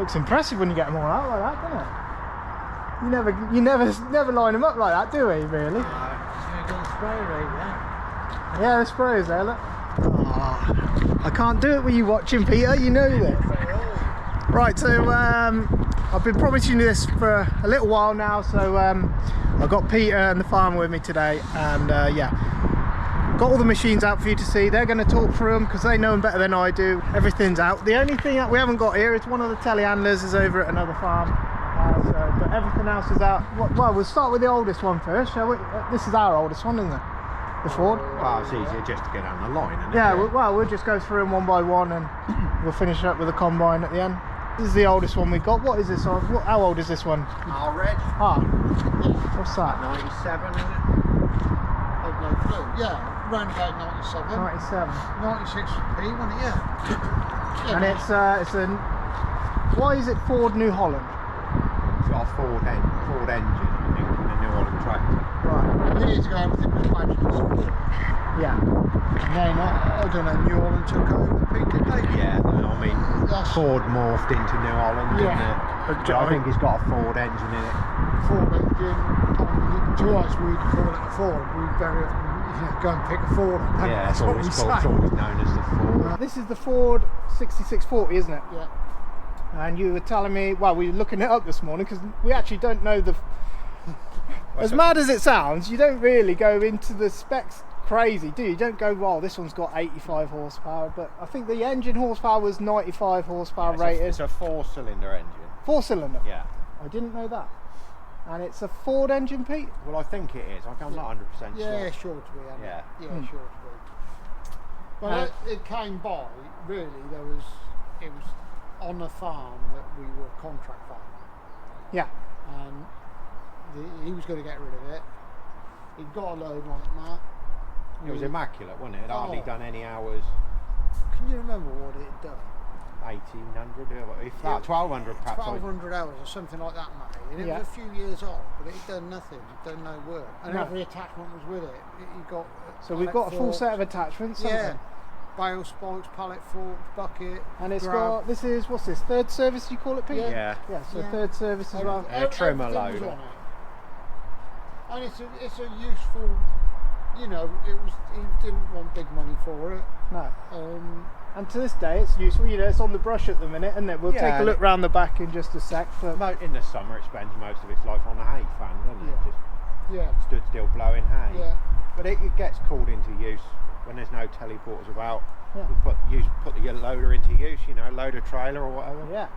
Looks impressive when you get them all out like that, doesn't it? You never line them up like that, do we? Really? Yeah, the sprayers there. Look. Oh, I can't do it with you watching, Peter. You know that. Right, so I've been promising you this for a little while now. So I've got Peter and the farmer with me today, and yeah, got all the machines out for you to see. They're going to talk through them because they know them better than I do. Everything's out. The only thing that we haven't got here is one of the telehandlers is over at another farm. But everything else is out. Well, we'll start with the oldest one first, shall we? This is our oldest one, isn't it? The Ford. Well, it's easier just to get down the line, isn't it? Yeah, we'll just go through them one by one and we'll finish up with the combine at the end. This is the oldest one we've got. What is this? How old is this one? Our Reg. Ah, what's that? 97, isn't it? I've no clue. Yeah, around about 97. 97. 96p, wasn't it? Yeah. And it's a. Why is it Ford New Holland? It's got a Ford engine, I think, in the New Holland tractor. Right. Years ago, everything was magic. Yeah. No, I don't know. New Holland took over, didn't they? Yeah, I mean, Ford morphed into New Holland, didn't it? But I think it's got a Ford engine in it. Ford engine. To us, we'd call it a Ford. We'd very often go and pick a Ford. Yeah, it's always known as the Ford. This is the Ford 6640, isn't it? Yeah. And you were telling me, well, we were looking it up this morning because we actually don't know the. As mad as it sounds, you don't really go into the specs crazy, do you? You don't go, well, this one's got 85 horsepower, but I think the engine horsepower was 95 horsepower rated. It's a 4-cylinder engine. 4-cylinder? Yeah. I didn't know that. And it's a Ford engine, Pete? Well, I think it is. I'm not 100% sure. Yeah, sure to be. Yeah. Yeah, sure to be. But it came by, really, it was on a farm that we were contract farming. Yeah. And he was going to get rid of it. He'd got a load on it, Matt. It was immaculate, wasn't it? It hardly done any hours. Can you remember what it had done? 1,800, if that, 1,200 perhaps. 1,200 hours or something like that, mate. And it was a few years old, but it had done nothing. It had done no work. And every attachment was with it. You got so we've got a full set of attachments. Yeah. Bale spikes, pallet forks, bucket. And it's got, this is, what's this, third service you call it, Pete? Yeah. Yeah, so third service as well. And a trimmer loader. And it's a useful, you know, he didn't want big money for it. No. And to this day it's useful, you know, it's on the brush at the minute, isn't it? We'll take a look round the back in just a sec. But in the summer it spends most of its life on a hay fan, doesn't it? Just stood still blowing hay. Yeah. But it gets called into use when there's no teleporters about. Yeah. You put the loader into use, you know, load a trailer or whatever. Yeah.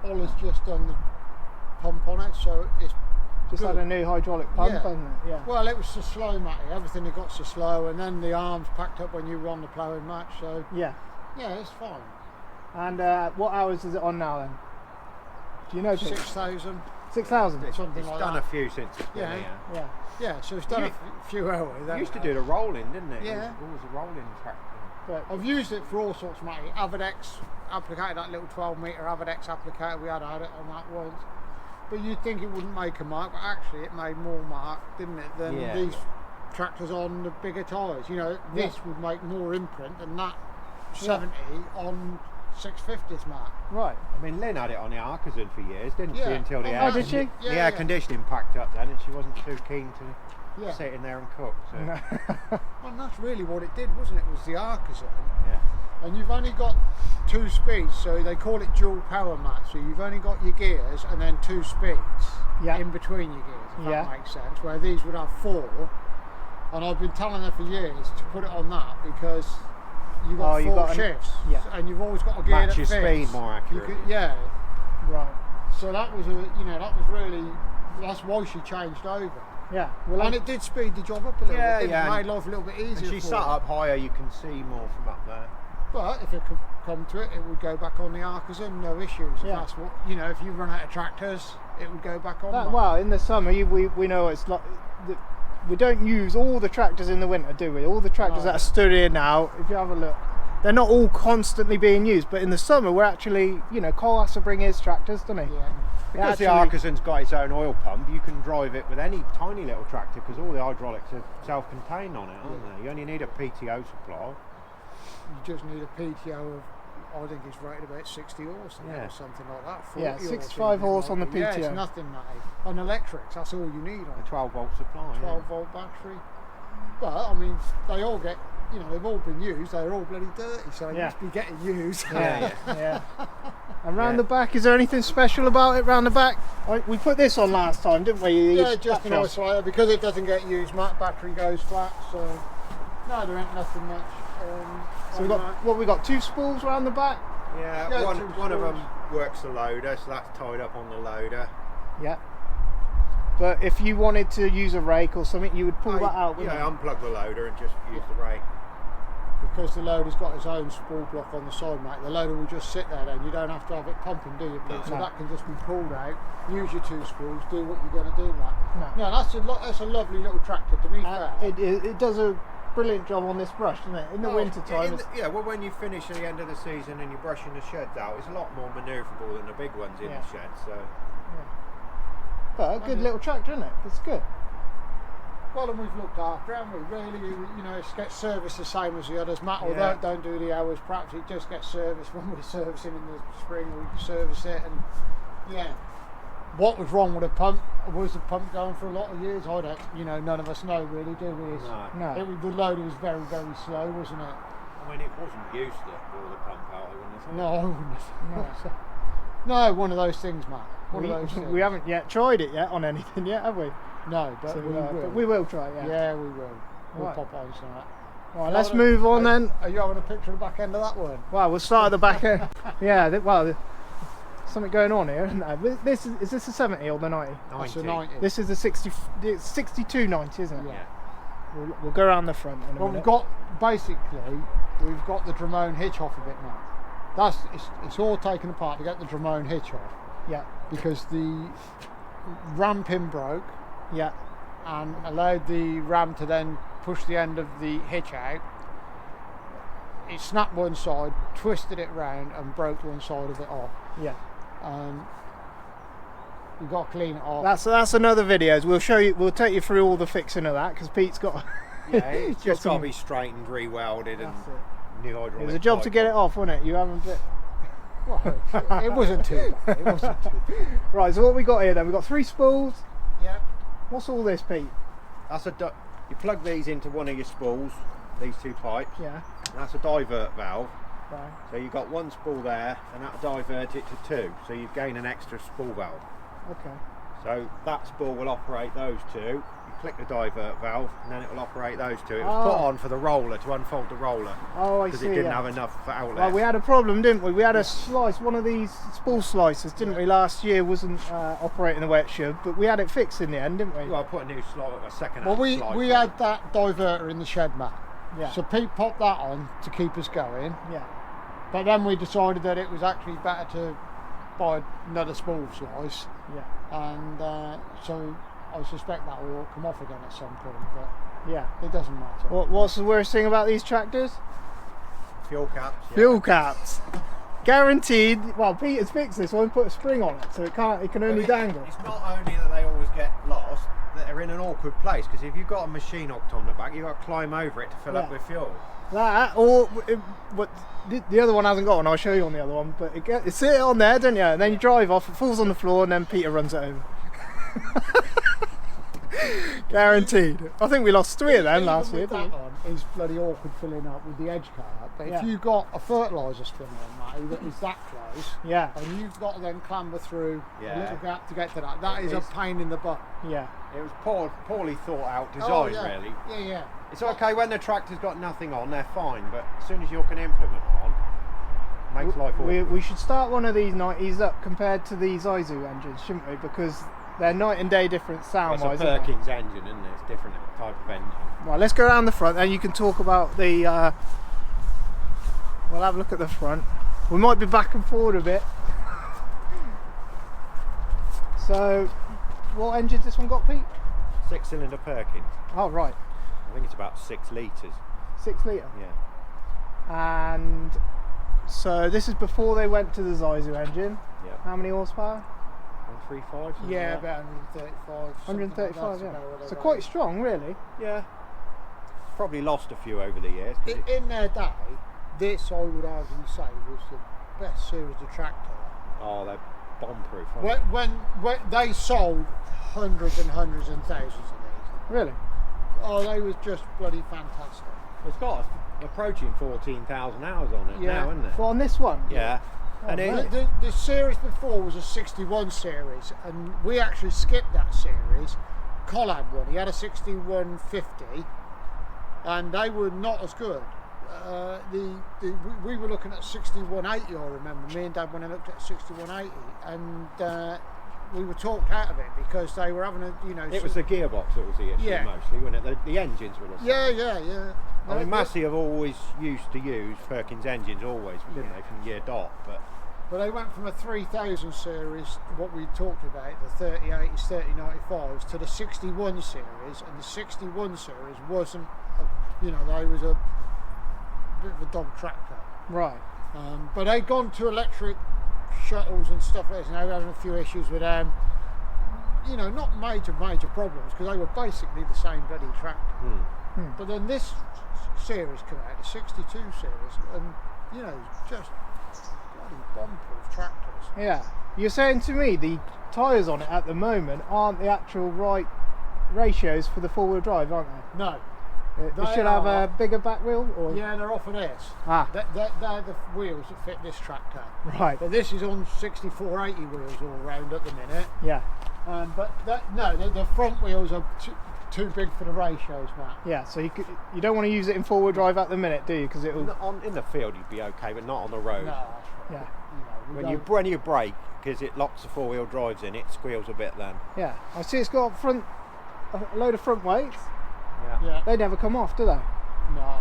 Ollie's just done the pump on it, so it's just had a new hydraulic pump, hasn't it? Yeah. Well, it was so slow, Matty. Everything had got so slow, and then the arms packed up when you were on the ploughing match. So yeah, it's fine. And what hours is it on now then? Do you know? 6,000. 6,000. Something it's like done that. a few since it's been here. Yeah. So it's done a few hours. It used to do the rolling, didn't it? Yeah. It was a rolling tractor. But I've used it for all sorts, Matty. Avadex applicator, that little 12-metre Avadex applicator, we had it on that once. But you'd think it wouldn't make a mark, but actually it made more mark, didn't it, than these tractors on the bigger tyres. You know, this would make more imprint than that 70 on 650s, Mark. Right. I mean, Lynn had it on the Artisan for years, didn't she? Until the air, did she? The air conditioning packed up then, and she wasn't too keen to sit in there and cook. So. Well, that's really what it did, wasn't it? It was the Artisan. Yeah. And you've only got 2 speeds, so they call it dual power, Matt. So you've only got your gears and then 2 speeds in between your gears, if that makes sense. Where these would have 4. And I've been telling her for years to put it on that because you've got 4 shifts, and you've always got a gear match that your fits. speed more accurately. Right. So that was that's why she changed over. Yeah. Well, and it did speed the job up a little bit. It made life a little bit easier. And she sat up higher, you can see more from up there. But if it could come to it, it would go back on the Artisan, no issues. If that's what, you know, if you run out of tractors, it would go back on. Well, in the summer, we know it's like we don't use all the tractors in the winter, do we? All the tractors that are stood here now, if you have a look, they're not all constantly being used. But in the summer, we're actually, you know, Cole has to bring his tractors, doesn't he? Yeah. Because the Artisan's got its own oil pump, you can drive it with any tiny little tractor because all the hydraulics are self-contained on it, aren't they? You only need a PTO supply. You just need a PTO I think it's rated about 60 horse or something like that. 40 Yeah, 65 horse on the PTO. Yeah, it's nothing, mate. On electrics, that's all you need on A it. 12-volt supply. 12-volt battery. But I mean, they all get, you know, they've all been used. They're all bloody dirty, so they must be getting used. Yeah. And round the back, is there anything special about it round the back? We put this on last time, didn't we? Yeah, just an isolator, because it doesn't get used. Battery goes flat, so no, there ain't nothing much. So we got what we got? 2 spools round the back. Yeah, one of them works the loader, so that's tied up on the loader. Yeah. But if you wanted to use a rake or something, you would pull that out, wouldn't you? Yeah, unplug the loader and just use the rake. Because the loader's got its own spool block on the side, mate, the loader will just sit there then. You don't have to have it pumping, do you, Pete? So that can just be pulled out, use your 2 spools, do what you're going to do, mate. No, that's a lovely little tractor, to be fair. It does a brilliant job on this brush, doesn't it? In the winter time. Well, when you finish at the end of the season and you're brushing the sheds out, it's a lot more manoeuvrable than the big ones in the shed. So. But a good little tractor, isn't it? It's good. Well, and we've looked after, haven't we? Really, you know, it gets serviced the same as the others. Matt, although don't do the hours, perhaps it just gets serviced when we're servicing in the spring. We service it, and what was wrong with the pump? Was the pump going for a lot of years? I don't, you know, none of us know really, do we? No. The loader was very, very slow, wasn't it? I mean, it wasn't used to pull the pump out, I wouldn't have thought. No, I wouldn't have. No, one of those things, Matt. One of those things. We haven't yet tried it yet on anything yet, have we? No, but we will try it. Yeah, we will. We'll pop on some of that. Right, let's move on then. Are you having a picture of the back end of that one? Well, we'll start at the back end. Something going on here, isn't there? Is this a 70 or the 90? That's a 90. This is the 6290, isn't it? Yeah. We'll go around the front in a minute. We've got the Dramone hitch off of it now. It's all taken apart to get the Dramone hitch off. Yeah. Because the ram pin broke. Yeah. And allowed the ram to then push the end of the hitch out. It snapped one side, twisted it round, and broke one side of it off. Yeah. We've got to clean it off. That's another video. We'll show you. We'll take you through all the fixing of that because Pete's got. It's just got to be straightened, re-welded, and new hydraulic. It was a job to get it off, wasn't it? You haven't bit. Well, it wasn't too bad. It wasn't too bad. Right. So what we got here then? We got 3 spools. Yeah. What's all this, Pete? That's you plug these into one of your spools. These 2 pipes. Yeah. And that's a divert valve. Right. So you've got 1 spool there, and that'll divert it to 2. So you gain an extra spool valve. Okay. So that spool will operate those 2. You click the divert valve, and then it will operate those 2. It was put on for the roller, to unfold the roller. Oh, I see. Because it didn't have enough outlet. Well, we had a problem, didn't we? We had a slice, one of these spool slicers, didn't we? Last year wasn't operating the way it should, but we had it fixed in the end, didn't we? Well, I put a new slot, a second. Well, we had that diverter in the shed, Matt. Yeah. So Pete popped that on to keep us going. Yeah. But then we decided that it was actually better to buy another spool slice. Yeah. And so I suspect that will come off again at some point, but yeah, it doesn't matter. What's the worst thing about these tractors? Fuel caps. Yeah. Fuel caps. Guaranteed. Well, Peter's fixed this one, put a spring on it, so it can only dangle. It's not only that they always get lost, that they're in an awkward place, because if you've got a machine hooked on the back, you've got to climb over it to fill up with fuel. That, or the other one hasn't got one, I'll show you on the other one, but you sit it on there, don't you? And then you drive off, it falls on the floor, and then Peter runs it over. Guaranteed. I think we lost 3 of them last year. That one is bloody awkward filling up with the edge card, but if you've got a fertiliser spring on that is that close, and you've got to then clamber through a little gap to get to that is a pain in the butt. Yeah, it was poorly thought out design, really. Yeah. It's okay when the tractor's got nothing on, they're fine, but as soon as you can implement on, it makes life awkward. We should start one of these 90s up compared to these Izu engines, shouldn't we? Because they're night and day different sound-wise. It's a Perkins engine, isn't it? It's a different type of engine. Right, let's go around the front and you can talk about the... we'll have a look at the front. We might be back and forward a bit. So, what engine's this one got, Pete? 6-cylinder Perkins. Oh, right. I think it's about 6 litres. 6 litre? Yeah. And so this is before they went to the Izu engine. Yeah. How many horsepower? 135. Yeah, about 135. 135, yeah. So quite strong, really. Yeah. Probably lost a few over the years. In their day, this, I would arguably say, was the best series of tractor. Oh, they're bomb-proof. When they sold hundreds and hundreds and thousands of these. Really? Oh, they was just bloody fantastic. It's got approaching 14,000 hours on it now, isn't it? Well, on this one? Yeah. Oh, And it, The series before was a 61 series, and we actually skipped that series. Col had one. He had a 6150, and they were not as good. We were looking at 6180. I remember me and Dad when I looked at 6180, and we were talked out of it because they were having it was the gearbox that was the issue mostly, wasn't it? The engines were the same. Yeah. I mean, Massey have always used to use Perkins engines, always, didn't they, from year dot, But they went from a 3000 series, what we talked about, the 3080s, 3095s, to the 61 series, and the 61 series wasn't, they was a bit of a dog tractor. Right. But they'd gone to electric shuttles and stuff like this, and they were having a few issues with them. Not major problems, because they were basically the same bloody tractor. But then this series came out, the 62 series, and, just bloody bomb-proof tractors. Yeah. You're saying to me the tyres on it at the moment aren't the actual right ratios for the four-wheel drive, aren't they? No. They should have a bigger back wheel? Or? Yeah, they're off of this. Ah. They're the wheels that fit this tractor. Right. But this is on 6480 wheels all round at the minute. Yeah. But the front wheels are too big for the ratios, Matt. Yeah, so you don't want to use it in four-wheel drive at the minute, do you? Because it'll... in the field you'd be okay, but not on the road. No, that's right. Yeah. When you brake, because it locks the four-wheel drives in, it squeals a bit then. Yeah. I see it's got a load of front weights. Yeah. They never come off, do they? No.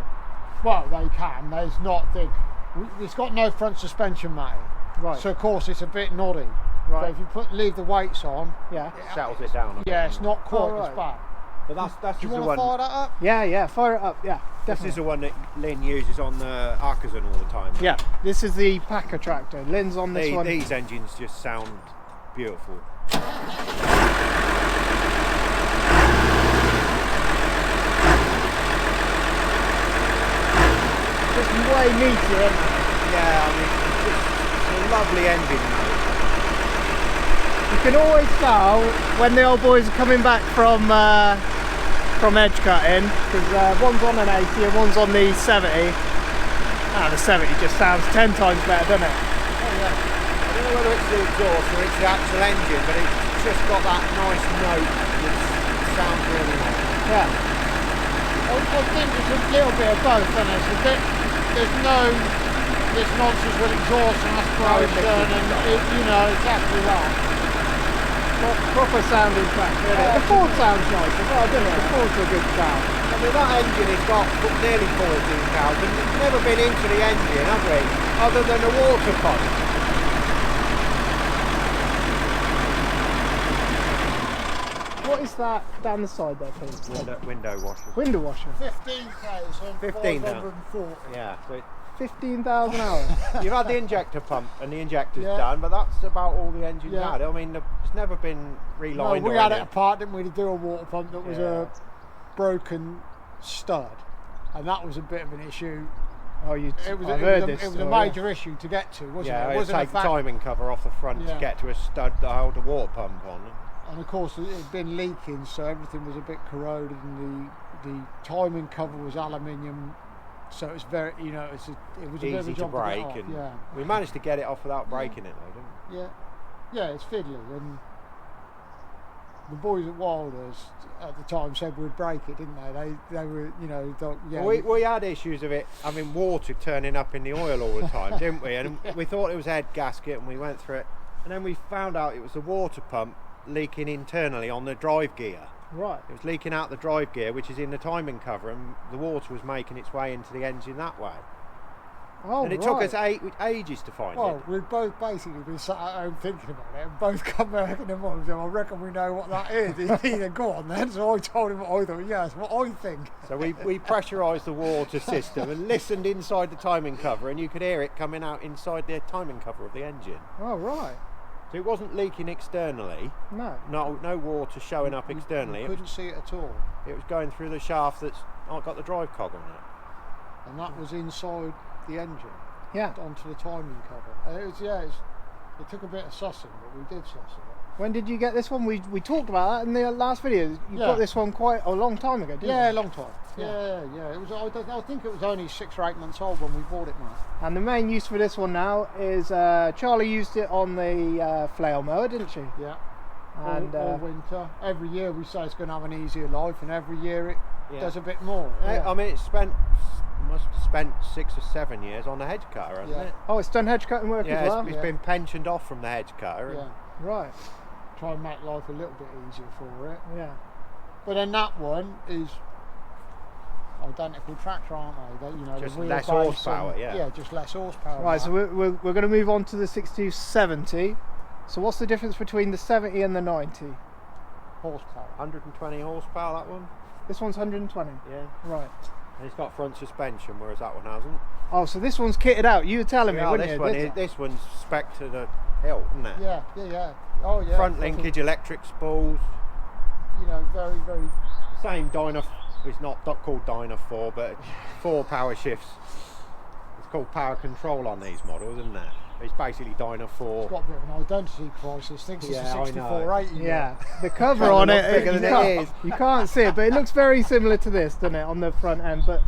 Well, they can. There's not big. It's got no front suspension, Matty. Right. So of course it's a bit noddy. Right. But if you leave the weights on, Yeah. It settles it down a bit. yeah, it's not quite Oh, right. as bad. But that's Do you the want to one. fire that up? Yeah, fire it up, yeah, This definitely. is the one that Lynn uses on the Artisan all the time. Yeah, this is the Packer tractor. Lynn's on this one. These engines just sound beautiful. Just way neater, isn't it? Yeah, I mean, it's a lovely engine though. You can always tell when the old boys are coming back from edge cutting, because one's on an 80 and one's on the 70. Ah, the 70 just sounds 10 times better, doesn't it? Oh yeah. I don't know whether it's the exhaust or it's the actual engine, but it's just got that nice note that sounds really nice. Yeah. I think it's a little bit of both, isn't it? It's a bit, there's no this nonsense with exhaust and aspiration and exactly that. Proper sounding tractor, isn't it? The Ford sounds nice as well, doesn't it? The Ford's a good sound. I mean, that engine has got nearly 14,000. We've never been into the engine, have we? Other than a water pump. What is that down the side there, please? Window washer. Window washer. 15,540. Yeah. So 15,000 hours. you've had the injector pump and the injector's Yeah. done, but that's about all the engine's Yeah. had. I mean, it's never been No, relined we or had it anything. apart, didn't we, to do a water pump that was Yeah. a broken stud, and that was a bit of an issue. Oh, It was I've heard this a story. major issue to get to, wasn't Yeah, it? It it wasn't take a the fact. timing cover off the front Yeah. to get to a stud that held a water pump on. And of course, it had been leaking, so everything was a bit corroded, and the timing cover was aluminium, so it's very, it was a bit of a Easy to job to break, get off. and Yeah, we managed to get it off without breaking it though, didn't we? yeah, it's fiddly, and the boys at Wilders at the time said we'd break it, didn't they? They were, thought, yeah. We had issues of it, I mean, water turning up in the oil all the time, didn't we? And we thought it was head gasket, and we went through it, and then we found out it was the water pump leaking internally on the drive gear. Right. It was leaking out the drive gear, which is in the timing cover, and the water was making its way into the engine that way. Oh, And it took us ages to find Well, it. we've both basically been sat at home thinking about it, and both come back in the morning and said, I reckon we know what that is. He said, go on then. So I told him what I thought. Yeah, that's what I think. So we pressurised the water system and listened inside the timing cover, and you could hear it coming out inside the timing cover of the engine. Oh, right. So it wasn't leaking externally, No. no water showing up externally. We couldn't see it at all. It was going through the shaft that's got the drive cog on it. And that was inside the engine Yeah. onto the timing cover. It took a bit of sussing, but we did suss it. When did you get this one? We talked about that in the last video. You got this one quite a long time ago, didn't you? Yeah, a long time. Yeah. Yeah. It was. I think it was only 6 or 8 months old when we bought it, mate. And the main use for this one now is Charlie used it on the flail mower, didn't she? Yeah. And all winter. Every year we say it's going to have an easier life, and every year it does a bit more. I mean, must have spent 6 or 7 years on the hedge cutter, hasn't it? Oh, it's done hedge cutting work as well? It's been pensioned off from the hedge cutter. Yeah. Right. Try and make life a little bit easier for it. Yeah. But then that one is identical tractor, aren't they? Just the less wheelbase horsepower, and, yeah. just less horsepower. Right, so we're going to move on to the 6270. So what's the difference between the 70 and the 90? Horsepower. 120 horsepower, that one. This one's 120. Yeah. Right. And it's got front suspension, whereas that one hasn't. Oh, so this one's kitted out. You were telling me, wouldn't you? This one's spec to the hilt, isn't it? Yeah. Oh, yeah. Front linkage, electric spools. Very, very. Same dyno. It's not called Dyna 4, but 4 power shifts. It's called power control on these models, isn't it? It's basically Dyna 4. It's got a bit of an identity crisis. Thinks it's a 6480. Yeah, the cover on it, bigger than it is. You can't see it, but it looks very similar to this, doesn't it, on the front end? But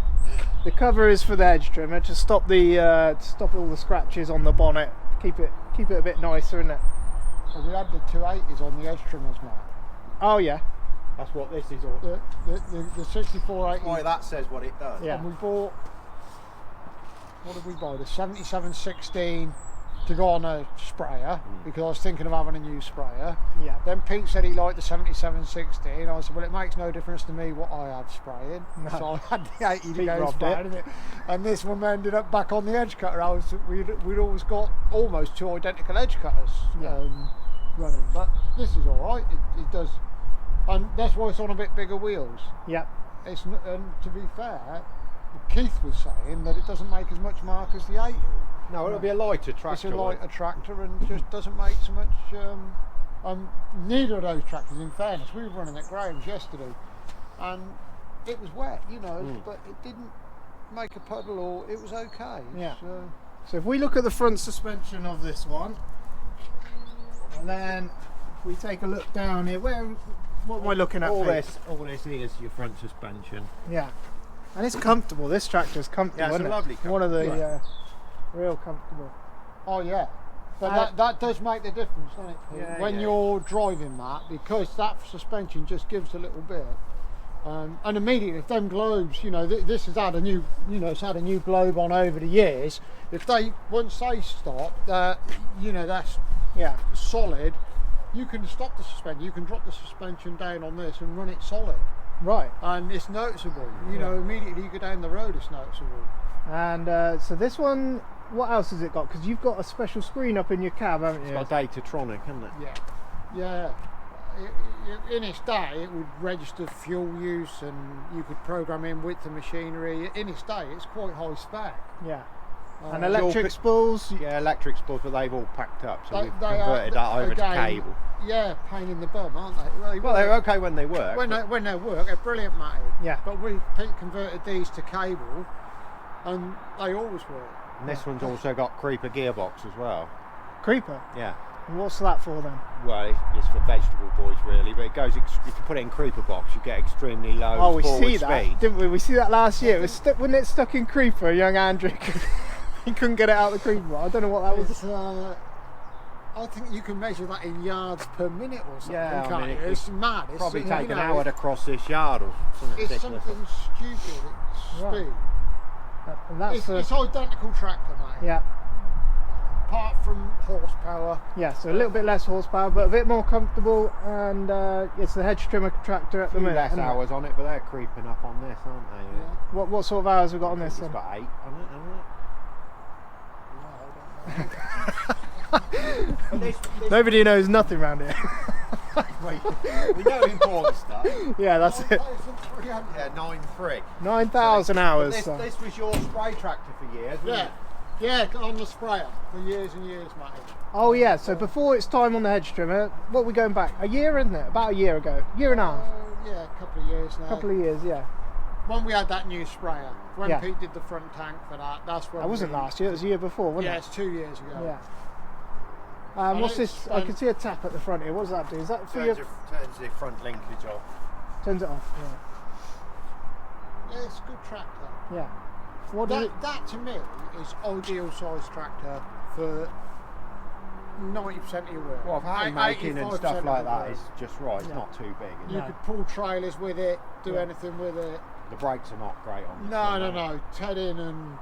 the cover is for the edge trimmer to stop stop all the scratches on the bonnet. Keep it a bit nicer, isn't it? Well, we had the 280s on the edge trimmers, mate. Oh yeah. That's what this is all. The 6480. Why that says what it does. Yeah. And we bought. What did we buy? The 7716 to go on a sprayer because I was thinking of having a new sprayer. Yeah. Then Pete said he liked the 7716. I said, well, it makes no difference to me what I have spraying. No. So I had the 80 to Pete go robbed spraying it. And this one ended up back on the edge cutter. We'd always got almost 2 identical edge cutters running, but this is all right. It does, and that's why it's on a bit bigger wheels. Yeah. It's and to be fair, Keith was saying that it doesn't make as much mark as the 80. No, it'll be a lighter tractor. It's a lighter tractor and just doesn't make so much. Neither of those tractors, in fairness, we were running at Graham's yesterday, and it was wet, but it didn't make a puddle, or it was okay. Yeah. So if we look at the front suspension of this one, and then if we take a look down here, what am I looking at? All this here is your front suspension. Yeah. And it's comfortable. This tractor's comfortable. Yeah, it's isn't a lovely One of the real comfortable. Oh yeah, but that does make the difference, doesn't it? Yeah, when you're driving that, because that suspension just gives a little bit. And immediately, if them globes, this has had a new, it's had a new globe on over the years. If once they stop, that's solid. You can stop the suspension. You can drop the suspension down on this and run it solid. Right. And it's noticeable. Immediately you go down the road, it's noticeable. And so this one, what else has it got? Because you've got a special screen up in your cab, haven't you? It's got Datatronic, hasn't it? Yeah. In its day, it would register fuel use, and you could program in width of machinery. In its day, it's quite high spec. Yeah. And electric spools. Yeah, electric spools, but they've all packed up, so we've they converted that over to cable. Yeah, pain in the bum, aren't they? Well, they're okay when they work. When they work, they're brilliant, Matty. Yeah. But we converted these to cable, and they always work. And this one's also got creeper gearbox as well. Creeper? Yeah. And what's that for then? Well, it's for vegetable boys really, but it goes. If you put it in creeper box, you get extremely low forward see that, speed. didn't we? We see that last year. It was wasn't it stuck in creeper? Young Andrew, he couldn't get it out of the creeper. I don't know what that was. I think you can measure that in yards per minute or something. Yeah, I mean, it's mad. It's probably take an hour to cross this yard or something It's ridiculous. something stupid. It's Right. speed. And that's It's identical tractor, mate. yeah. Apart from horsepower. Yeah, so a little bit less horsepower, but a bit more comfortable, and it's the hedge trimmer tractor at the minute. Less isn't it? hours on it, but they're creeping up on this, aren't they? Yeah. What sort of hours have we got on this? It's Then? got 8 on it, hasn't it? Nobody knows nothing around here. We know important stuff. Yeah, that's it. Yeah, 9.3. 9,000 hours. This, so. this was your spray tractor for years, wasn't it? Yeah, on the sprayer for years and years, mate. Oh yeah, so before its time on the hedge trimmer, what we're going back? A year, isn't it? About a year ago. Year and a half. Yeah, a couple of years now. A couple of years, yeah. when we had that new sprayer, when Yeah. Pete did the front tank for that, that's when That wasn't we- last year, it was the year before, wasn't Yeah, it? it's 2 years ago. Yeah. And What's it's- this? I can see a tap at the front here. What does that do? Is that for your... Turns the front linkage off. Turns it off. Yeah, it's a good tractor. Yeah. Yeah. What does it... That to me is ideal size tractor for 90% of your work. Well, haymaking and 85% stuff of like the that work. is just right. It's Yeah. not too big. Is You it? could pull trailers with it, do Yeah. anything with it. The brakes are not great on this No, one, no, though. no. Tedding and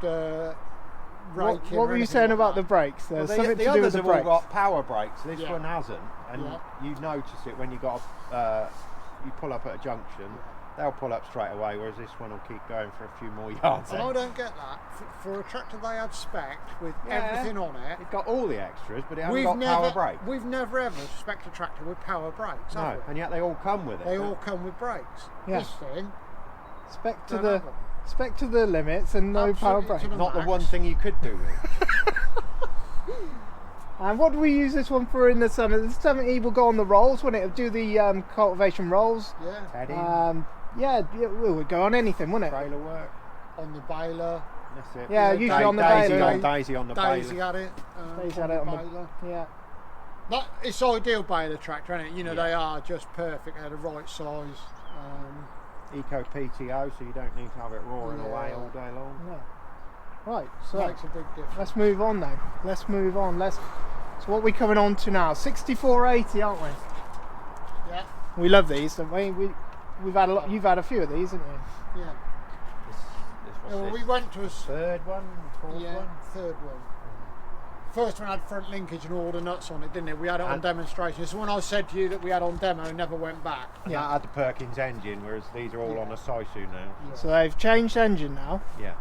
What raking. were you saying about the brakes? Well, There's the something to do others with the have all brakes. got power brakes. This Yeah. one hasn't, and Yeah. you notice it when you got you pull up at a junction. They'll pull up straight away, whereas this one will keep going for a few more yards. And I don't get that. For a tractor they had spec with Yeah. everything on it. It's got all the extras, but it hasn't got power brakes. We've never ever spec'd a tractor with power brakes, No, have we? and yet they all come with it. They all come with brakes. Yeah. This thing, Spec to don't the have them. spec to the limits and no power Absolutely brakes. to the Not the max. one thing you could do with. And what do we use this one for in the summer? The 70 will go on the rolls, wouldn't it? It'll do the cultivation rolls. Yeah. Heading, Yeah, it would go on anything, wouldn't it? trailer work. On the baler. That's it. Yeah, usually on the Daisy baler. on Daisy on the Daisy baler. had it. Daisy on had it on the- baler. Yeah. It's ideal baler tractor, isn't it? You know, Yeah. they are just perfect. They're the right size. Eco PTO, so you don't need to have it roaring Yeah. away all day long. Yeah. Right, so Makes a big difference. let's move on then. Let's move on. So what are we coming on to now? 6480, aren't we? Yeah. We love these, don't we? We've had a lot. You've had a few of these, haven't you? Yeah. This Yeah, well, was we this went to a third one, fourth yeah, one. third one. First one had front linkage and all the nuts on it, didn't it? We had it on And- demonstration. So when I said to you that we had on demo, never went back. And Yeah. that had the Perkins engine, whereas these are all Yeah. on a Saisu now. So they've changed engine now. Yeah.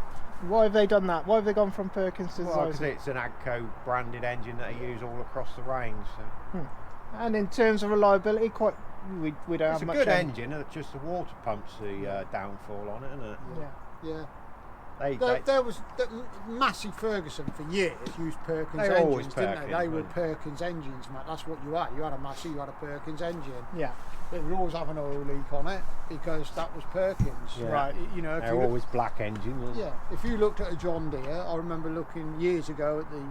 Why have they done that? Why have they gone from Perkins to Well, because Zyzo? it's an Agco branded engine that they use all across the range. So. And in terms of reliability, we don't It's have a much. good engine, it's just the water pumps the downfall on it, isn't it? Yeah. Yeah. They, There was Massey Ferguson for years used Perkins They were engines, always didn't Perkins, they? They were weren't they? Perkins engines, mate. That's what you had. You had a Massey, you had a Perkins engine. Yeah. It would always have an oil leak on it because that was Perkins. Yeah. Right. You know, if they're you look- always black engines. yeah, if you looked at a John Deere, I remember looking years ago at the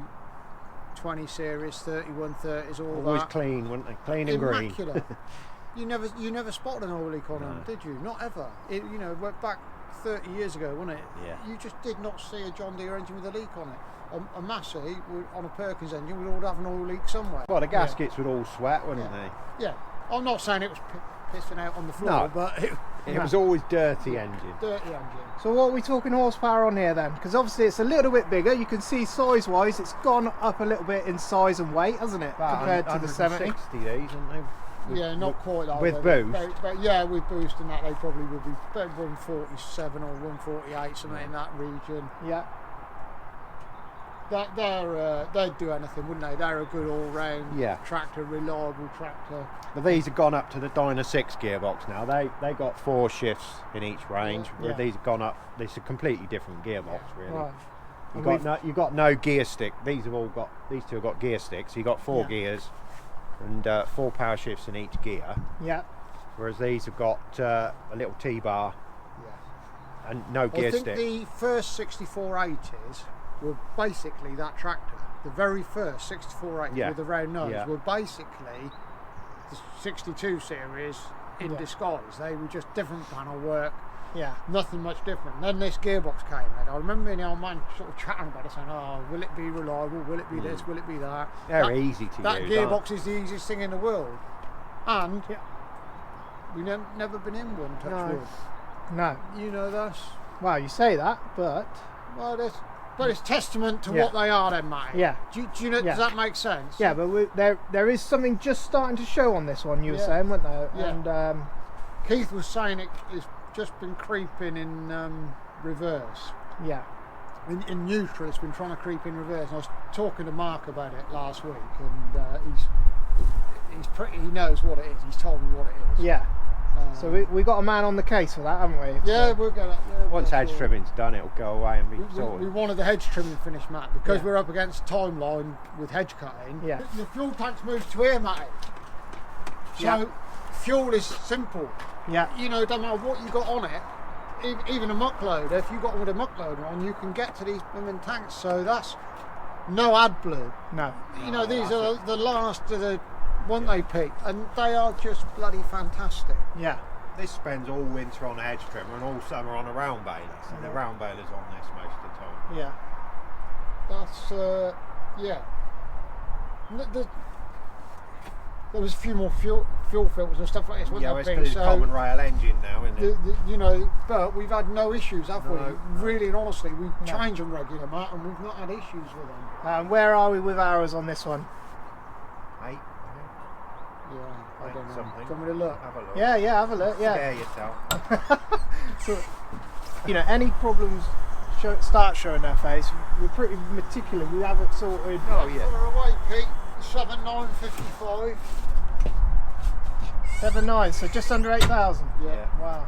20 series, 3130s, all Always that. clean, weren't they? Clean and green. Immaculate. you never spotted an oil leak on them, did you? Not ever. You know, went back 30 years ago, wasn't it? Yeah. You just did not see a John Deere engine with a leak on it. A Massey on a Perkins engine would all have an oil leak somewhere. Well, the gaskets would all sweat, wouldn't Yeah. I'm not saying it was pissing out on the floor, No. but it they? It was always dirty engine. dirty engine. So what are we talking horsepower on here then? Because obviously it's a little bit bigger. You can see size-wise, it's gone up a little bit in size and weight, hasn't it, About compared to the 70? 160 these, aren't they? Yeah, not quite that. with way. boost? But yeah, with boost and that, they probably would be about 147 or 148, something in that region. Yeah. They'd do anything, wouldn't they? They're a good all-round Yeah. tractor, reliable tractor. But these have gone up to the Dyna 6 gearbox now. They got 4 shifts in each range. Where Yeah. these have gone up. This is a completely different gearbox, really. Right. You got no gear stick. These two have got gear sticks. You got 4 Yeah. gears and 4 power shifts in each gear. Yeah. Whereas these have got a little T-bar Yeah. and no gear I think stick. the first 6480s were basically that tractor. The very first 6480s Yeah. with the round nose Yeah. were basically the 62 series in Yeah. disguise. They were just different panel work. Yeah. Nothing much different. Then this gearbox came out. I remember me and the old man sort of chatting about it, saying, "Oh, will it be reliable? Will it be this? Will it be that?" They're that, easy to That use. gearbox is the easiest thing in the world, and Yeah. we've never been in one. Touch No. wood. No. You know that's Well, you say that, but well, but it's testament to Yeah. what they are, then, mate. Yeah. Do you know? Yeah. Does that make sense? yeah, but there is something just starting to show on this one. You were Yeah. saying, weren't there? Yeah. And Keith was saying it's just been creeping in reverse. yeah. In neutral, it's been trying to creep in reverse. And I was talking to Mark about it last week, and he knows what it is. He's told me what it is. Yeah. So we got a man on the case for that, haven't we? Yeah, So- we're gonna. Yeah, Once we'll hedge sort it. trimming's done, it'll go away and be We sorted. wanted the hedge trimming finished, Matt, because Yeah. we're up against timeline with hedge cutting. Yeah. The fuel tank's moved to here, Matt. So Yeah. fuel is simple. Yeah. You know, it doesn't matter what you got on it. even a muck loader, if you've got with a muck loader on, you can get to these blooming tanks. So that's no AdBlue. No. You know, these are the last of the one they picked, and they are just bloody fantastic. Yeah. This spends all winter on a hedge trimmer and all summer on a round baler. So the round baler's on this most of the time. Yeah. That's yeah. There was a few more fuel filters and stuff like this. Yeah, it's because it's common rail engine now, isn't it? You know, but we've had no issues, have we? No. Really and honestly, we change them regular, Matt, and we've not had issues with them. Where are we with hours on this one? 8, I think. Yeah, I don't know. Something. Do you want me to look? Have a look. Yeah, have a look. Yeah. Scare yourself. So, you know, any problems start showing their face. We're pretty meticulous. We have it sorted. Oh yeah. We're away, Pete. 7955. 7.9, so just under 8,000. Yeah. Wow.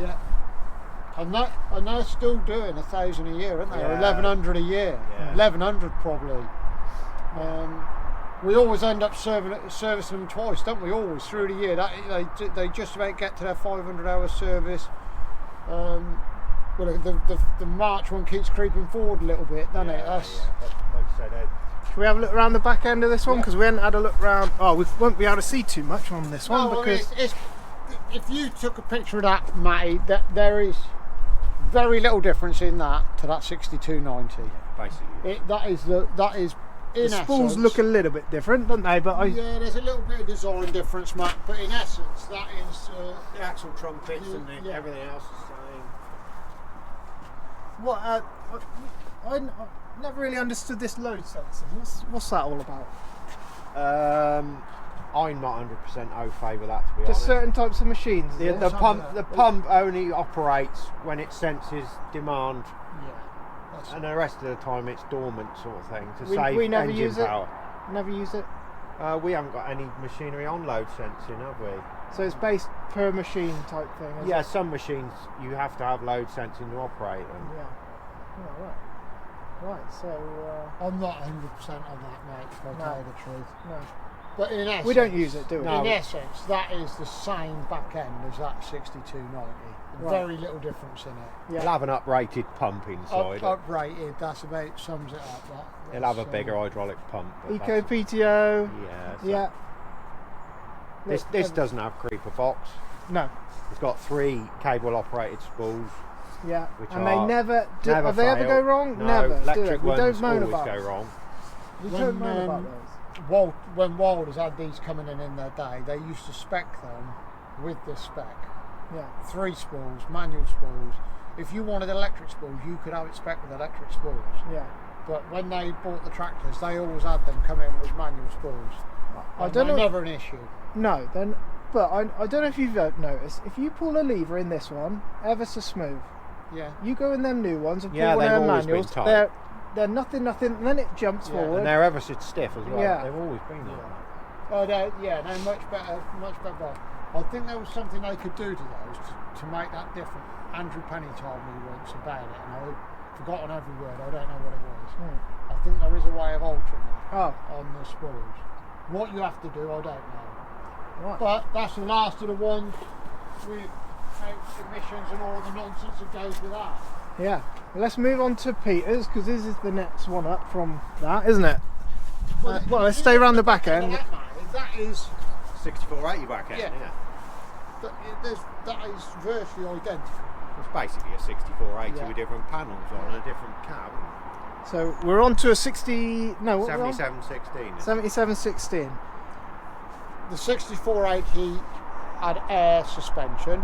Yeah. And they're still doing 1,000 a year, aren't they? Or Yeah. 1,100 a year. Yeah. 1,100 probably. We always end up servicing them twice, don't we? Always through the year. They just about get to their 500-hour service. Well, the March one keeps creeping forward a little bit, doesn't it? That's, Like I said, Should we have a look around the back end of this one? Because we hadn't had a look around. Oh, we won't be able to see too much on this one because if you took a picture of that, Matty, there is very little difference in that to that 6290. basically. That is in the spools essence, look a little bit different, don't they? But yeah, there's a little bit of design difference, Matt. But in essence, that is The axle trumpets and yeah. everything else is the same. what? I never really understood this load sensing. What's that all about? I'm not 100% au fait with that, to be Just honest. certain types of machines. is it? The pump only operates when it senses demand, yeah. and the rest of the time it's dormant, sort of thing, to We save never engine use it? power. Never use it. We haven't got any machinery on load sensing, have we? So it's based per machine type thing. Is Yeah, it? some machines you have to have load sensing to operate them. Yeah. Oh, right. Right. So I'm not 100% on that, mate. If I tell you the truth. no. But in essence, We don't use it, do we? In essence, that is the same back end as that 6290. Right. Very little difference in it. Yeah. It'll have an uprated pump inside. Uprated, that's about sums it up. It'll have a bigger hydraulic pump. but Eco that's- PTO. Yeah. so Yeah. This doesn't have creeper box. No. It's got 3 cable operated spools. Yeah. Which And they are- never. Never Have they ever fail. go wrong? No, Never. electric do they? We ones don't moan always about go those. wrong. We When, don't moan about um, those. When Wilders had these coming in their day, they used to spec them with this spec. Yeah. 3 spools, manual spools. If you wanted electric spools, you could have it spec with electric spools. Yeah. But when they bought the tractors, they always had them come in with manual spools. I And don't they're know. never an issue. No. Then. But I don't know if you've noticed. If you pull a lever in this one, ever so smooth. Yeah. You go in them new ones and pull Yeah, one of they've them always been manuals. tight. They're nothing, and then it jumps Yeah, forward. And they're ever so stiff as well. Yeah. They've always been like that. Oh, they're much better. I think there was something they could do to those to make that different. Andrew Penny told me once about it, and I've forgotten every word. I don't know what it was. I think there is a way of altering that on the spools. What you have to do, I don't know. Right. But that's the last of the ones with emissions and all the nonsense that goes with that. Yeah. Well, let's move on to Peter's because this is the next one up from that, isn't it? Well, let's stay around the back end. That is 6480 back end, Yeah. yeah. that is virtually identical. It's basically a 6480 Yeah. with different panels on and a different cab. So we're on to a 60. No, what we're on? 7716. 7716. The 6480 had air suspension,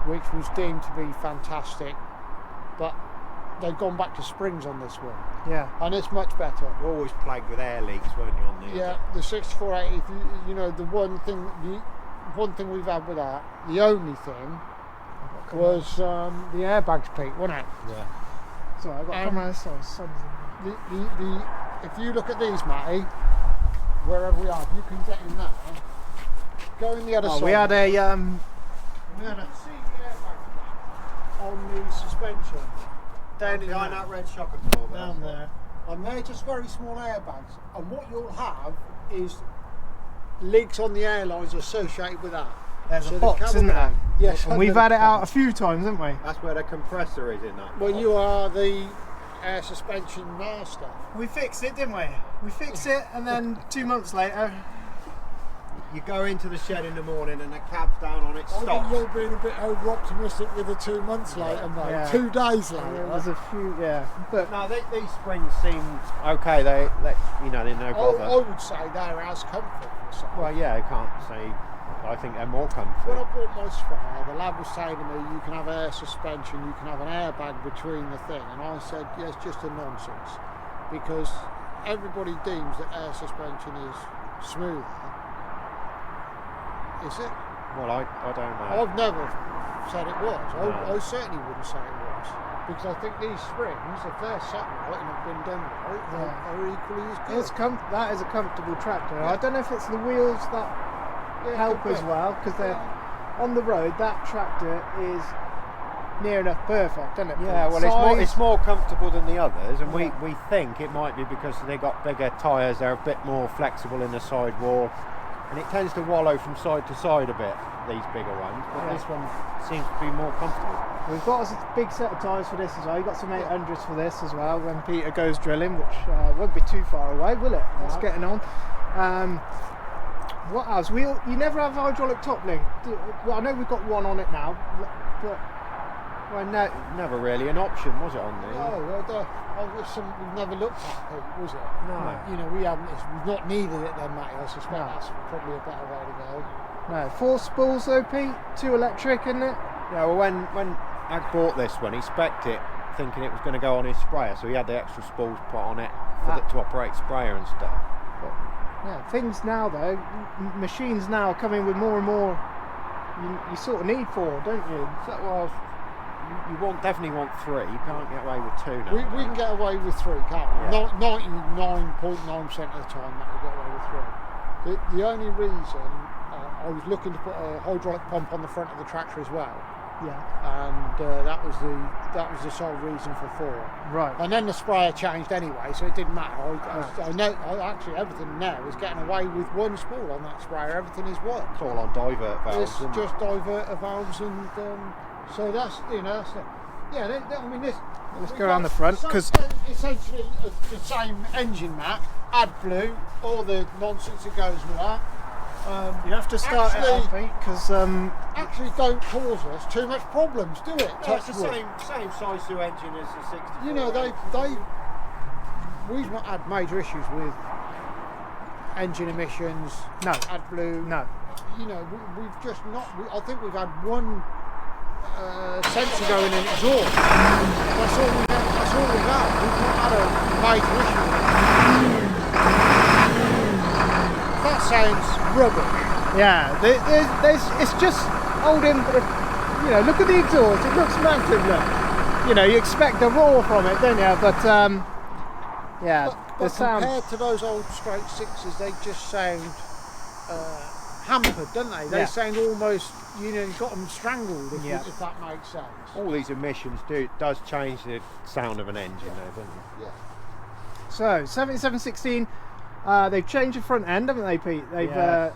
which was deemed to be fantastic, but they've gone back to springs on this one, Yeah. and it's much better. You're always plagued with air leaks, weren't you, on the Yeah, the 6480. If you know the one thing we've had with that, the only thing was the airbags, Pete, wasn't it? Yeah. So I've got to come around this side. Sun's in If you look at these, Matty, wherever we are, if you can get in there, go in the other there. side. We had a We had a seat airbag on the suspension Down behind that red shock absorber. down there, and they're just very small airbags. And what you'll have is leaks on the airlines associated with that. there's So a the box, cab isn't will there? go- Yes, And we've had it out a few times, haven't we? That's where the compressor is in that. Well, you are the air suspension master. We fixed it, didn't we? We fixed it, and then 2 months later, You go into the shed in the morning and the cab's down on its I think stop. you're being a bit over optimistic with the 2 months later, mate. Yeah. 2 days later. there was a few, but No, these springs seem okay. They you know, they're no bother. I would say they're as comfort. Well, yeah, I can't say. I think they're more When comfy. I bought my sprayer, the lad was saying to me, you can have air suspension, you can have an airbag between the thing, and I said, yeah, it's just a nonsense, because everybody deems that air suspension is smoother. Is it? Well, I don't know. I've never said it was. No. I certainly wouldn't say it was, because I think these springs, if they're set right and have been done right, are equally as good. that is a comfortable tractor. I don't know if it's the wheels that help as well, because they're on the road. That tractor is near enough perfect, isn't it? Yeah, well, Size, it's more comfortable than the others, and we think it might be because they got bigger tyres. They're a bit more flexible in the sidewall, and it tends to wallow from side to side a bit. These bigger ones, but this one seems to be more comfortable. We've got a big set of tyres for this as well. You've got some 800s for this as well when Peter goes drilling, which won't be too far away, will it? That's getting on. What else? You never have hydraulic top link. Well, I know we've got one on it now, but well, no. Never really an option, was it, on there? No, it's something we've never looked at, Pete, was it? No. You know, we've not needed it then, Matty. I suspect that's probably a better way to go. No, 4 spools though, Pete. 2 electric, isn't it? Yeah, well, when Ag bought this one, he spec'd it thinking it was going to go on his sprayer, so he had the extra spools put on it to operate sprayer and stuff. But Yeah, things now though, machines now are coming with more and more. You sort of need 4, don't you? so, well, you definitely want 3. You can't get away with 2 now. We can get away with 3, can't we? Yeah. 99.9% of the time that we get away with 3. The only reason I was looking to put a hydraulic pump on the front of the tractor as well, Yeah. and that was the sole reason for 4. Right. And then the sprayer changed anyway, so it didn't matter. I know actually everything now is getting away with 1 spool on that sprayer. Everything is 1. It's all on divert valves. It's isn't it? just diverter valves, and so that's I mean this. Let's go around the front, because essentially the same engine mat, AdBlue, all the nonsense that goes with that. you have to start it up, actually- Pete, because Actually don't cause us too much problems, do it? No, it's the Touch wood. same size to engine as the 64. You know, we've not had major issues with engine emissions. No. AdBlue. no. You know, we've just not. I think we've had one sensor going in exhaust. That's all we've had. We've not had a major issue with it. That sounds rubbish. Yeah, there's it's just holding. Look at the exhaust. It looks massive. Look. You expect a roar from it, don't you? But yeah, But the sound. compared to those old straight 6s, they just sound hampered, don't they? They Yeah. sound almost, you've got them strangled, if that makes sense. All these emissions does change the sound of an engine, though, doesn't it? Yeah. So 7716. They've changed the front end, haven't they, Pete? They've Yeah.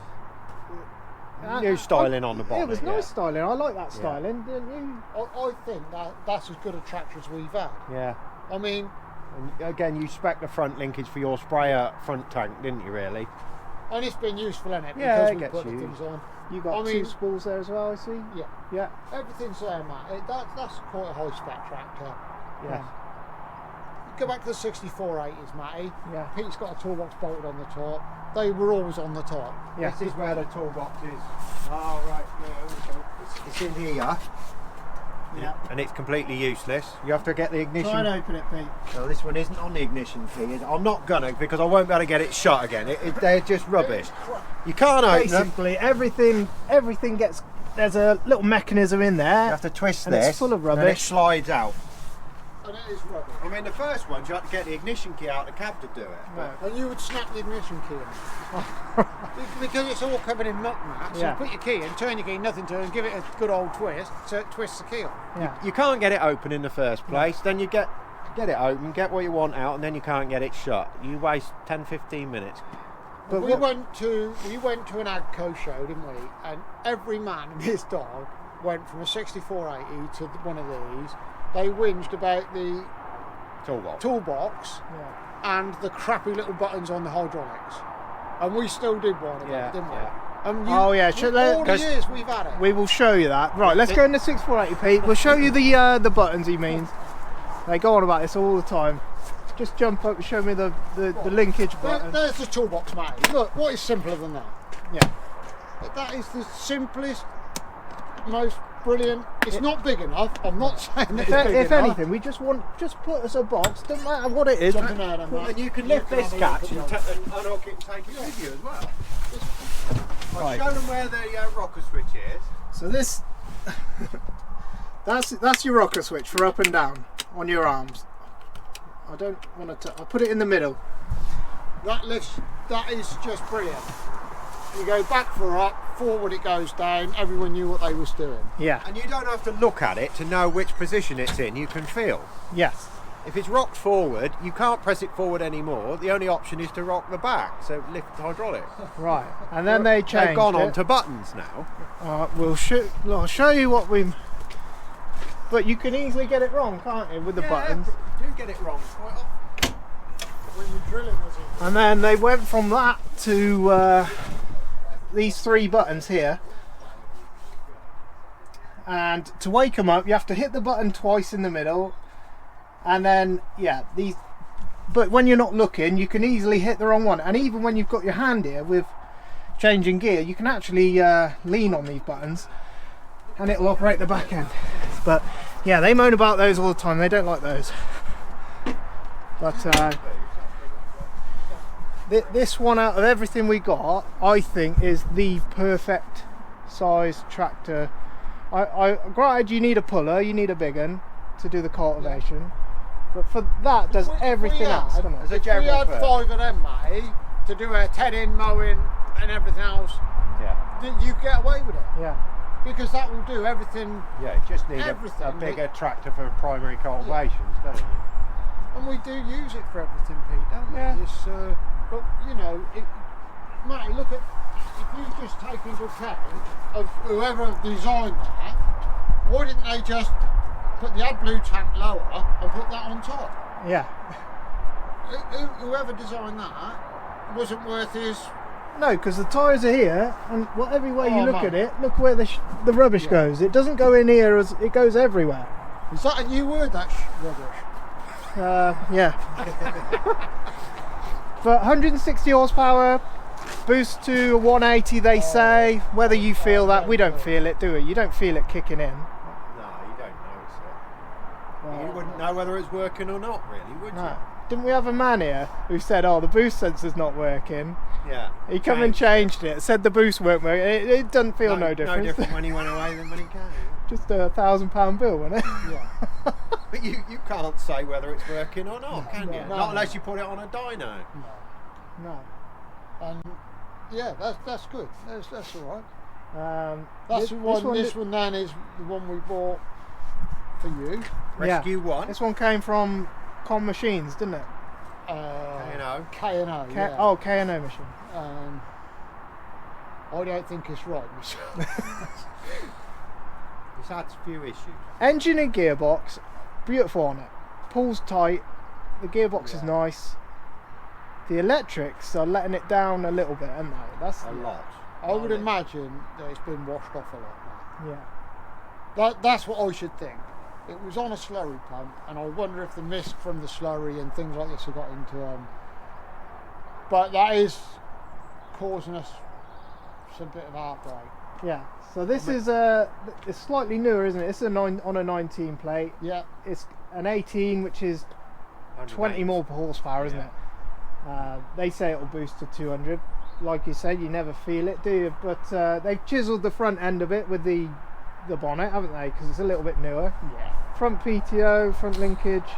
New styling on the bottom. It was nice styling. I like that Yeah. styling, didn't you? I think that's as good a tractor as we've had. Yeah. I mean, And again, you spec the front linkage for your sprayer front tank, didn't you, really? and it's been useful, isn't it? Yeah, Because it we gets put the used. things on. You got I mean- 2 spools there as well, I see. Yeah. Yeah. Everything's there, Matt. That's quite a high spec tractor. Yes. Go back to the 6480s, Matty. Yeah. Pete's got a toolbox bolted on the top. They were always on the top. Yeah. This is where the toolbox is. Oh, right. Yeah, it's in here. Yeah. And it's completely useless. You have to get the ignition. Try and open it, Pete. No, this one isn't on the ignition key. I'm not gonna, because I won't be able to get it shut again. They're just rubbish. You can't open them. Basically, everything gets. There's a little mechanism in there. You have to twist And this. it's full of and then it rubbish. slides out. And it is rubbish. I mean, the first ones you had to get the ignition key out of the cab to do it. Right. And you would snap the ignition key in. Because it's all covered in muck mats. Yeah. You put your key in, turn your key, nothing to it, and give it a good old twist, so it twists the key on. Yeah. You can't get it open in the first place. Then you get it open, get what you want out, and then you can't get it shut. You waste 10-15 minutes. But we what- went to an AGCO show, didn't we? And every man and his dog went from a 6480 to one of these, they whinged about the toolbox and the crappy little buttons on the hydraulics. And we still did one of them, didn't we? And Oh yeah, all the years we've had it. we will show you that. Right, let's go into 6480p. We'll show you the buttons he means. They go on about this all the time. Just jump up and show me the linkage button. There's the toolbox, mate. Look, what is simpler than that? Yeah. That is the simplest, most brilliant. It's not big enough. I'm not saying that it's big If enough. anything, we just put us a box. Doesn't matter what it is. Jumping out on that. And you can lift this catch and unhook it and take it with you as well. I'll show them where the rocker switch is. So this, that's your rocker switch for up and down on your arms. I don't want to. I'll put it in the middle. That lifts. That is just brilliant. You go back for up, forward it goes down. Everyone knew what they was doing. Yeah. And you don't have to look at it to know which position it's in. You can feel. Yes. If it's rocked forward, you can't press it forward anymore. The only option is to rock the back, so lift the hydraulic. Right. And then they changed. They've gone it. on to buttons now. I'll show you what we. But you can easily get it wrong, can't you, with the buttons? Do get it wrong quite often. When you're drilling, was it? And then they went from that to these 3 buttons here. And to wake them up, you have to hit the button twice in the middle. And then, these. But when you're not looking, you can easily hit the wrong one. And even when you've got your hand here with changing gear, you can actually lean on these buttons and it'll operate the back end. But yeah, they moan about those all the time. They don't like those. But this one, out of everything we got, I think is the perfect size tractor. Granted, you need a puller, you need a big one to do the cultivation, but for that does everything else. Doesn't it? If we had 5 of them, mate, to do a 10-in mowing and everything else, you get away with it. Yeah. Because that will do everything. Yeah, you just need Everything. a bigger tractor for primary cultivations, don't you? And we do use it for everything, Pete, don't we? Yeah. It's, but you know, Matty, look at, if you just take into account of whoever designed that, why didn't they just put the AdBlue tank lower and put that on top? Yeah. Whoever designed that wasn't worth his. No, because the tyres are here, and whatever way you look mate. at it, look where the rubbish goes. It doesn't go in here, as it goes everywhere. Is that a new word, that rubbish? Yeah. But 160 horsepower, boost to 180 they say. Whether you feel that, we don't feel it, do we? You don't feel it kicking in. No, you don't notice it. You wouldn't know whether it's working or not, really, would No. you? Didn't we have a man here who said, oh, the boost sensor's not working? Yeah. He come and changed it, said the boost weren't working. It doesn't feel no difference. No different when he went away than when he came. Just a £1,000 bill, wasn't it? Yeah. But you can't say whether it's working or not, can you? No. Not unless you put it on a dyno. No. And yeah, that's good. That's all right. This This one then is the one we bought for you. Rescue 1. This one came from Com Machines, didn't it? K&O. K&O, yeah. Oh, K&O machine. I don't think it's right myself. It's had a few issues. Engine and gearbox, beautiful on it. Pulls tight, the gearbox is nice. The electrics are letting it down a little bit, aren't they? That's A lot. I would imagine that it's been washed off a lot. Yeah. That's what I should think. It was on a slurry pump, and I wonder if the mist from the slurry and things like this have got into them. But that is causing us some bit of heartbreak. Yeah. So this is it's slightly newer, isn't it? It's on a 19 plate. Yeah. It's an 18, which is 20 more horsepower, isn't it? They say it'll boost to 200. Like you said, you never feel it, do you? But they've chiseled the front end of it with the bonnet, haven't they? Because it's a little bit newer. Yeah. Front PTO, front linkage.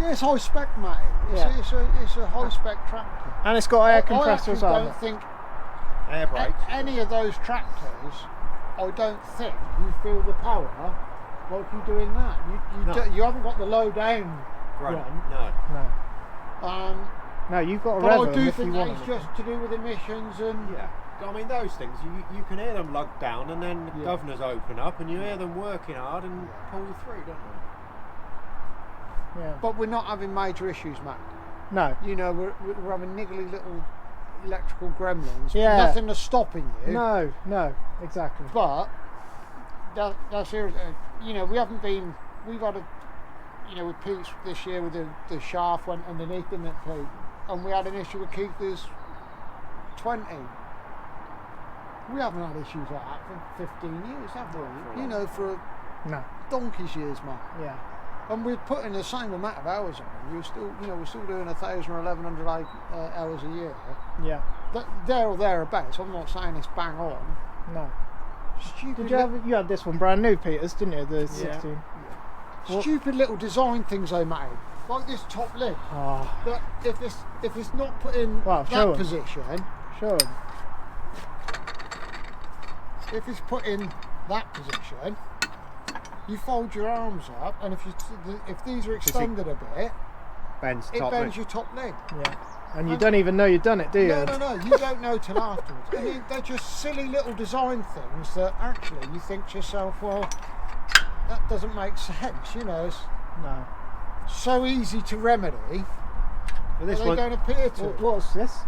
Yeah, it's high spec, mate. It's a high spec tractor. And it's got air compressor as well. I don't think Air brakes. any of those tractors, I don't think you feel the power like you do in that. You haven't got the low down Grunt. run. No. No. No, you've got a But rev I them do if think you that want it's them. just to do with emissions and Yeah. I mean, those things, you can hear them lug down, and then the Yeah. governors open up, and you hear them working hard and pull you through, don't Yeah. But we're not having major issues, Matt. No. You know, we're having niggly little electrical gremlins. Yeah. Nothing that's stopping you. No, exactly. But that's serious. You know, we've had a, you know, with Pete's this year with the shaft went underneath, didn't it, Pete? And we had an issue with Keith's 20. We haven't had issues like that for 15 years, have we? You know, for No. donkey's years, man. Yeah. And we're putting the same amount of hours on it. We're still doing 1,000 or 1,100 hours a year. Yeah. There or thereabouts. I'm not saying it's bang on. No. Stupid. You had this one brand new, Peters, didn't you? The 16. Stupid little design things they made, like this top lid. Oh, That if it's not put in Well, show 'em. that position, sure. if it's put in that position, you fold your arms up, and if these are extended a bit, Bends it top bends lid. your top lid. Yeah. And you don't even know you've done it, do you? No, you don't know till afterwards. And they're just silly little design things that actually you think to yourself, well, that doesn't make sense. You know, it's No. so easy to remedy. But this But they one, don't appear to. What's this?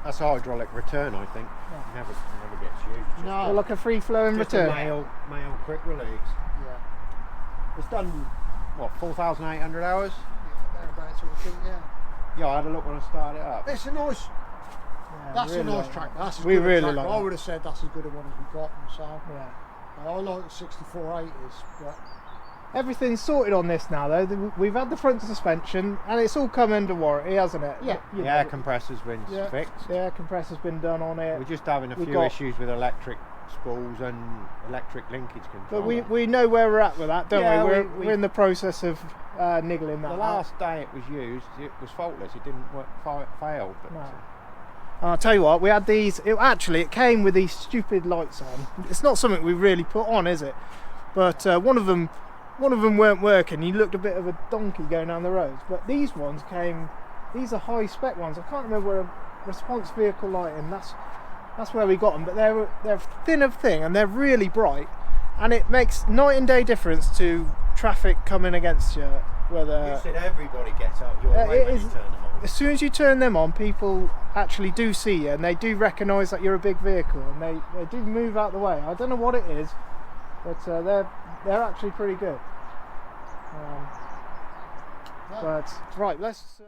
that's a hydraulic return, I think. Never gets used. It's No. Or like a free-flowing just return? a male quick release. Yeah. It's done, what, 4,800 hours? Thereabouts, sort of thing, yeah. Yeah, I had a look when I started it up. It's a nice. Yeah, That's really a nice like track. that. That's as We good a really track. like I that. would have said that's as good a one as we got. So Yeah. I like the 6480s, but Everything's sorted on this now, though. We've had the front suspension, and it's all come under warranty, hasn't it? Yeah. You The know, air compressor's been Yeah. fixed. the air compressor's been done on it. We're just having a We few got- issues with electric spools and electric linkage control. But we know where we're at with that, don't Yeah, we? we- We're in the process of niggling that. The out. last day it was used, it was faultless. It didn't fail. But No. I'll tell you what, we had these. It came with these stupid lights on. It's not something we really put on, is it? But one of them weren't working. You looked a bit of a donkey going down the roads. But these ones came. These are high spec ones. I can't remember where a response vehicle lighting. That's where we got them. But they're thin of thing and they're really bright, and it makes night and day difference to traffic coming against you. Whether you said everybody gets out your it way when is- you turn them on. as soon as you turn them on, people actually do see you and they do recognise that you're a big vehicle, and they do move out the way. I don't know what it is, but they're actually pretty good. But right, let's.